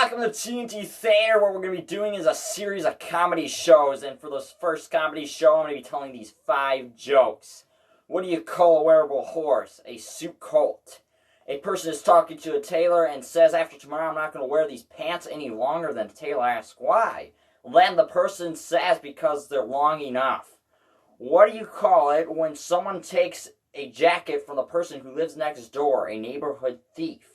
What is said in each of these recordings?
Welcome to TNT Theater. What we're going to be doing is a series of comedy shows, and for this first comedy show, I'm going to be telling these 5 jokes. What do you call a wearable horse? A suit colt. A person is talking to a tailor and says, after tomorrow I'm not going to wear these pants any longer. Then the tailor asks, why? Then the person says, because they're long enough. What do you call it when someone takes a jacket from the person who lives next door, a neighborhood thief?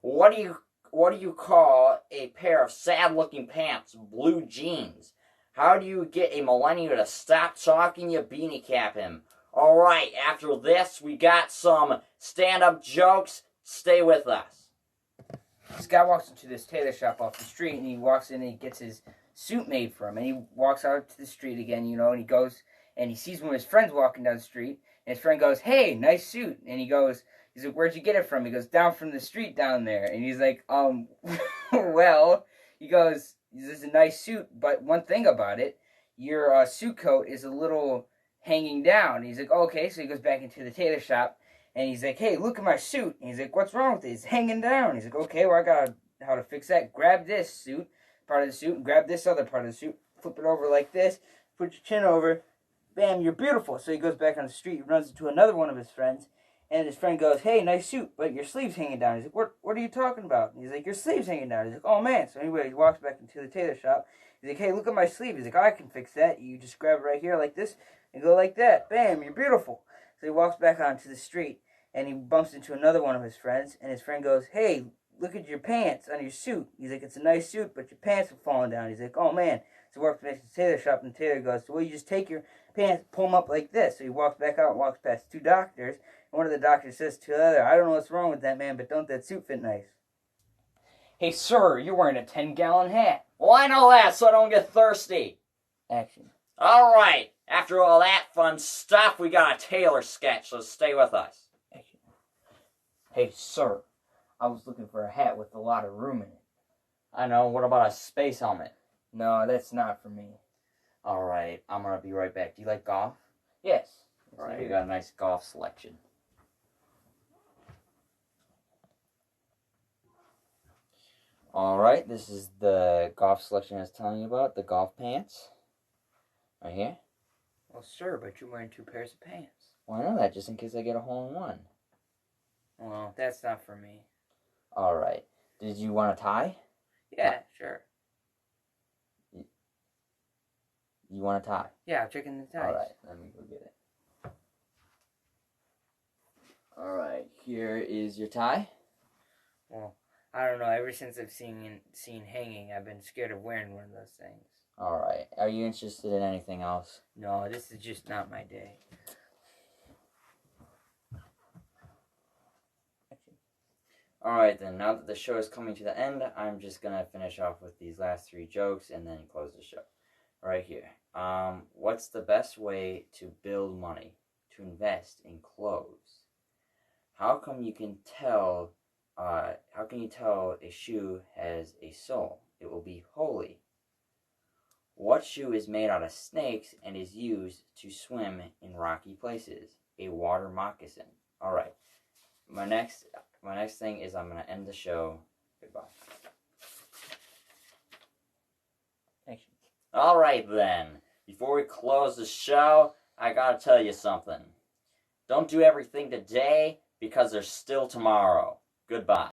What do you call a pair of sad-looking pants? Blue jeans. How do you get a millennial to stop talking? You beanie cap him. Alright, after this, we got some stand-up jokes. Stay with us. This guy walks into this tailor shop off the street, and he walks in and he gets his suit made for him. And he walks out to the street again, and he goes and he sees one of his friends walking down the street, and his friend goes, "Hey, nice suit." And he's like, "Where'd you get it from?" He goes, "Down from the street down there." And he's like, well, he goes, "This is a nice suit, but one thing about it, your suit coat is a little hanging down." And he's like, "Okay." So he goes back into the tailor shop, and he's like, "Hey, look at my suit." And he's like, "What's wrong with it? It's hanging down." And he's like, "Okay, well, I got how to fix that. Grab this suit, part of the suit, and grab this other part of the suit, flip it over like this, put your chin over, bam, you're beautiful." So he goes back on the street, runs into another one of his friends, and his friend goes, "Hey, nice suit, but your sleeve's hanging down." He's like, What are you talking about?" And he's like, "Your sleeve's hanging down." He's like, "Oh, man." So anyway, he walks back into the tailor shop. He's like, "Hey, look at my sleeve." He's like, "Oh, I can fix that. You just grab it right here like this and go like that. Bam, you're beautiful." So he walks back onto the street, and he bumps into another one of his friends, and his friend goes, "Hey, look at your pants on your suit." He's like, "It's a nice suit, but your pants are falling down." He's like, "Oh, man." So he walks back to the tailor shop, and the tailor goes, "Well, you just take your pants, pull them up like this." So he walks back out and walks past 2 doctors, and one of the doctors says to the other, "I don't know what's wrong with that man, but don't that suit fit nice?" "Hey, sir, you're wearing a 10-gallon hat." Well, I know that, so I don't get thirsty. Action. Alright, after all that fun stuff, we got a tailor sketch, so stay with us. Action. "Hey, sir, I was looking for a hat with a lot of room in it." I know, what about a space helmet? "No, that's not for me." Alright, I'm gonna be right back. Do you like golf? "Yes." Alright, we got a nice golf selection. Alright, this is the golf selection I was telling you about, the golf pants. Right here. "Well, sir, but you're wearing 2 pairs of pants." Well, I know that, just in case I get a hole-in-one. "Well, that's not for me." Alright, did you want a tie? "Yeah, sure." You want a tie? "Yeah, I'm checking the ties." Alright, let me go get it. Alright, here is your tie. "Well, I don't know. Ever since I've seen hanging, I've been scared of wearing one of those things." Alright, are you interested in anything else? "No, this is just not my day." Alright then, now that the show is coming to the end, I'm just gonna finish off with these last 3 jokes and then close the show. Right here. What's the best way to build money? To invest in clothes. How come you can tell a shoe has a sole? It will be holy. What shoe is made out of snakes and is used to swim in rocky places? A water moccasin. Alright. My next thing is I'm going to end the show. Goodbye. Action. Alright then. Before we close the show, I got to tell you something. Don't do everything today because there's still tomorrow. Goodbye.